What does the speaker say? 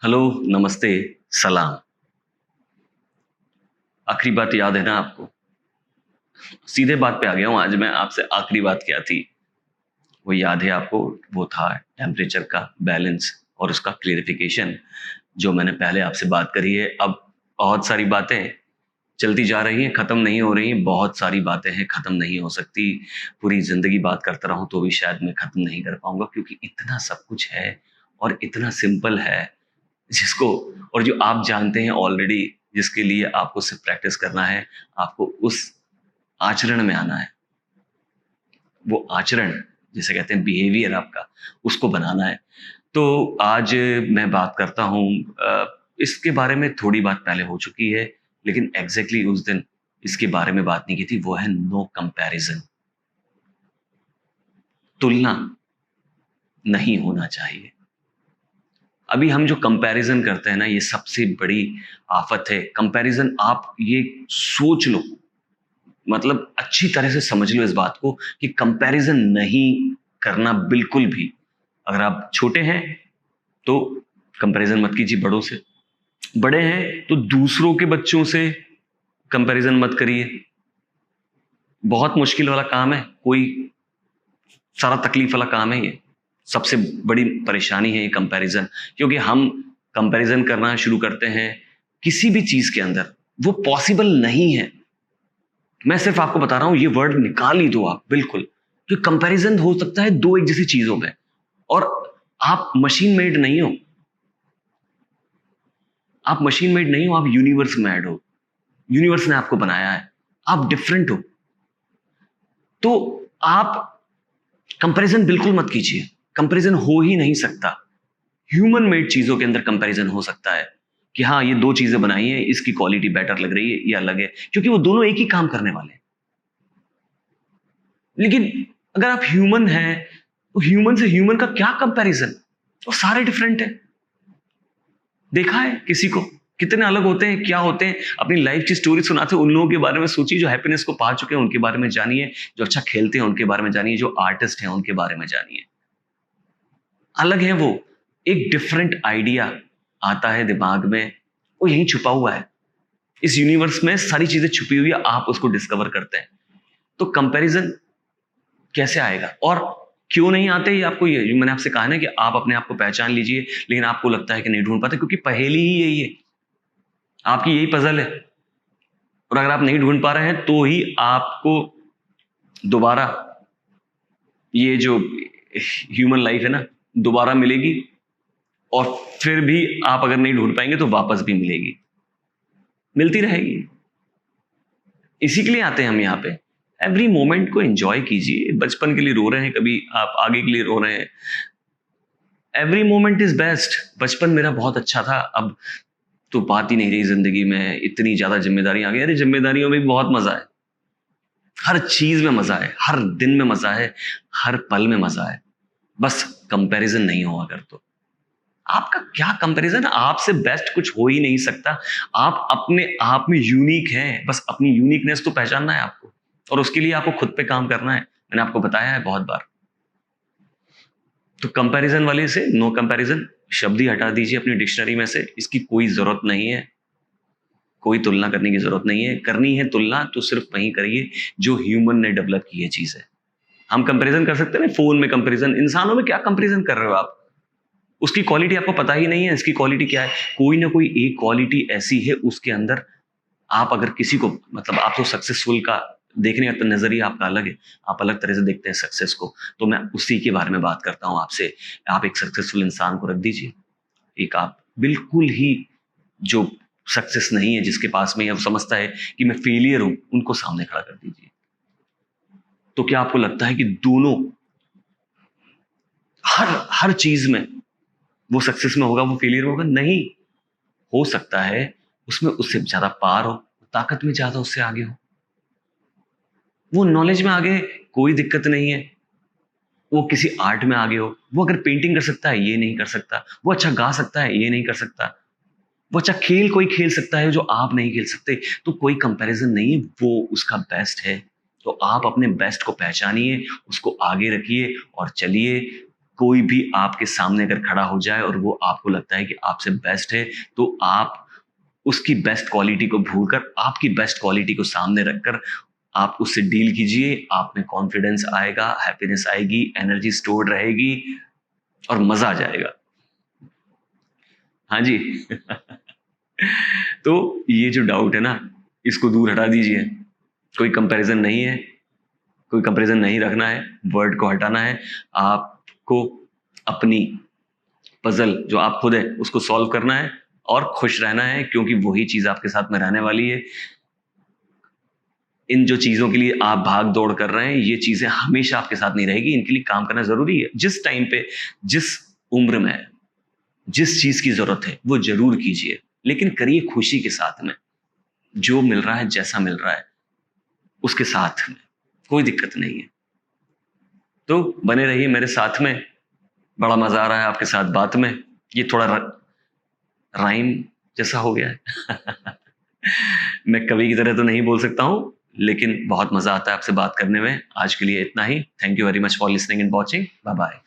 Hello, नमस्ते, सलाम। आखिरी बात याद है ना आपको? सीधे बात पे आ गया हूँ आज मैं आपसे आखिरी बात क्या थी? वो याद है आपको? वो था टेम्परेचर का बैलेंस और उसका क्लेरिफ़िकेशन जो मैंने पहले आपसे बात करी है। अब बहुत सारी बातें चलती जा रही हैं, ख़त्म नहीं हो रही हैं, बहुत सारी बातें हैं, ख़त्म नहीं हो सकती। पूरी ज़िंदगी बात करता रहूँ तो भी शायद मैं ख़त्म नहीं कर पाऊँगा क्योंकि इतना सब कुछ है और इतना सिंपल है जिसको और जो आप जानते हैं ऑलरेडी जिसके लिए आपको सिर्फ प्रैक्टिस करना है, आपको उस आचरण में आना है। वो आचरण जिसे कहते हैं बिहेवियर आपका, उसको बनाना है। तो आज मैं बात करता हूँ इसके बारे में थोड़ी बात पहले हो चुकी है, लेकिन एग्ज़ैक्टली उस दिन इसके बारे में बात नहीं की थी, वो है नो कंपैरिज़न। तुलना नहीं होना चाहिए। अभी हम जो कंपैरिज़न करते हैं ना, ये सबसे बड़ी आफ़त है। कंपैरिज़न आप ये सोच लो, मतलब अच्छी तरह से समझ लो इस बात को कि कंपैरिज़न नहीं करना बिल्कुल भी। अगर आप छोटे हैं, तो कंपैरिज़न मत कीजिए बड़ों से। बड़े हैं, तो दूसरों के बच्चों से कंपैरिज़न मत करिए। बहुत मुश्किल वाला काम है, कोई सारा तकलीफ वाला काम है ये। सबसे बड़ी परेशानी है ये कंपैरिज़न क्योंकि हम कंपैरिज़न करना शुरू करते हैं किसी भी चीज़ के अंदर, वो पॉसिबल नहीं है। मैं सिर्फ़ आपको बता रहा हूँ ये वर्ड निकाल ही दो आप बिल्कुल, कि कंपैरिज़न हो सकता है 2 एक जैसी चीज़ों में और आप मशीन मेड नहीं हो। आप मशीन मेड नहीं हो, आप यूनिवर्स मेड हो। यूनिवर्स ने आपको बनाया है। आप डिफरेंट हो। तो आप कंपैरिज़न बिल्कुल मत कीजिए। कंपैरिज़न हो ही नहीं सकता। ह्यूमन मेड चीज़ों के अंदर कंपैरिज़न हो सकता है कि हाँ, ये 2 चीज़ें बनाई हैं, इसकी क्वालिटी बेटर लग रही है, ये अलग है, क्योंकि वो दोनों एक ही काम करने वाले हैं। लेकिन अगर आप ह्यूमन हैं, तो ह्यूमन से ह्यूमन का क्या कंपैरिज़न? वो सारे डिफरेंट हैं। देखा है किसी को? कितने अलग होते हैं, क्या होते हैं, अपनी लाइफ़ की स्टोरी सुनाते हैं, उन लोगों के बारे में सोचिए जो हैप्पीनेस को पा चुके हैं, उनके बारे में जानिए, जो अच्छा खेलते हैं, उनके बारे में जानिए, जो आर्टिस्ट हैं, उनके बारे में जानिए। अलग है वो। एक डिफरेंट आइडिया आता है दिमाग में, वो यहीं छुपा हुआ है। इस यूनिवर्स में सारी चीज़ें छुपी हुई है, आप उसको डिस्कवर करते हैं। तो कंपैरिज़न कैसे आएगा और क्यों नहीं आते ये आपको ये मैंने आपसे कहा ना कि आप अपने आप को पहचान लीजिए, लेकिन आपको लगता है कि नहीं ढूँढ पाते क्योंकि पहेली ही यही है। आपकी यही पज़ल है और अगर आप नहीं ढूँढ पा रहे हैं, तो ही आपको दोबारा ये जो ह्यूमन लाइफ़ है ना, दोबारा मिलेगी और फिर भी आप अगर नहीं ढूँढ पाएँगे, तो वापस भी मिलेगी। मिलती रहेगी। इसी के लिए आते हैं हम यहाँ पे। एवरी मोमेंट को एन्जॉय कीजिए। बचपन के लिए रो रहे हैं, कभी आप आगे के लिए रो रहे हैं। Every moment is best. बचपन मेरा बहुत अच्छा था, अब तो बात ही नहीं रही ज़िंदगी में, इतनी ज़्यादा ज़िम्मेदारियाँ आ गई। अरे! ज़िम्मेदारियों में भी बहुत मज़ा है। हर चीज़ में मज़ा है, हर दिन में मज़ा है, हर पल में मज़ा है। बस कंपैरिज़न नहीं हो अगर तो। आपका क्या कंपैरिज़न आपसे बेस्ट कुछ हो ही नहीं सकता। आप अपने आप में यूनिक हैं, बस अपनी यूनिकनेस तो पहचानना है आपको और उसके लिए आपको खुद पे काम करना है। मैंने आपको बताया है बहुत बार। तो कंपैरिज़न वाले से नो कंपैरिज़न शब्द ही हटा दीजिए अपनी डिक्शनरी में से, इसकी कोई ज़रूरत नहीं है। कोई तुलना करने की ज़रूरत नहीं है। करनी है तुलना तो सिर्फ़ वहीं करिए जो ह्यूमन ने डेवलप की है चीज़ है। हम कंपैरिज़न कर सकते हैं ना फ़ोन में कंपैरिज़न, इंसानों में क्या कंपैरिज़न कर रहे हो आप? उसकी क्वालिटी आपको पता ही नहीं है, इसकी क्वालिटी क्या है? कोई ना कोई एक क्वालिटी ऐसी है उसके अंदर आप अगर किसी को मतलब आप तो सक्सेसफुल का देखने का नज़रिया आपका अलग है। आप अलग तरह से देखते हैं सक्सेस को, तो मैं उसी के बारे में बात करता हूँ आपसे। आप एक सक्सेसफुल इंसान को रख दीजिए, एक आप बिल्कुल ही जो सक्सेस नहीं है, जिसके पास में अब समझता है कि मैं फेलियर हूँ, उनको सामने खड़ा कर दीजिए। तो क्या आपको लगता है कि दोनों हर हर चीज़ में वो सक्सेस में होगा, वो फेलियर में होगा? नहीं, हो सकता है उसमें उससे ज़्यादा पार हो, ताकत में ज़्यादा उससे आगे हो। वो नॉलेज में आगे है, कोई दिक्कत नहीं है। वो किसी आर्ट में आगे हो, वो अगर पेंटिंग कर सकता है, ये नहीं कर सकता। वो अच्छा गा सकता है, ये नहीं कर सकता। वो अच्छा खेल कोई खेल सकता है जो आप नहीं खेल सकते, तो कोई कंपैरिज़न नहीं है, वो उसका बेस्ट है। तो आप अपने बेस्ट को पहचानिए, उसको आगे रखिए और चलिए। कोई भी आपके सामने अगर खड़ा हो जाए और वो आपको लगता है कि आपसे बेस्ट है, तो आप उसकी बेस्ट क्वालिटी को भूलकर आपकी बेस्ट क्वालिटी को सामने रखकर आप उससे डील कीजिए। आप में कॉन्फिडेंस आएगा, हैप्पीनेस आएगी, एनर्जी स्टोर्ड रहेगी और मजा आ जाएगा। हाँ जी। तो ये जो डाउट है ना, इसको दूर हटा दीजिए। कोई कंपैरिजन नहीं है, कोई कंपैरिजन नहीं रखना है, वर्ड को हटाना है। आपको अपनी पजल जो आप खुद है उसको सॉल्व करना है और खुश रहना है, क्योंकि वही चीज आपके साथ में रहने वाली है। इन जो चीजों के लिए आप भाग दौड़ कर रहे हैं, ये चीजें हमेशा आपके साथ नहीं रहेगी। इनके लिए काम करना जरूरी है। जिस टाइम पे, जिस उम्र में जिस चीज की जरूरत है वो जरूर कीजिए, लेकिन करिए खुशी के साथ में। जो मिल रहा है, जैसा मिल रहा है, उसके साथ में कोई दिक्कत नहीं है। तो बने रहिए मेरे साथ में। बड़ा मजा आ रहा है आपके साथ बात में। ये थोड़ा राइम जैसा हो गया है। मैं कवि की तरह तो नहीं बोल सकता हूं, लेकिन बहुत मजा आता है आपसे बात करने में। आज के लिए इतना ही। Thank you very much for listening and watching. Bye bye.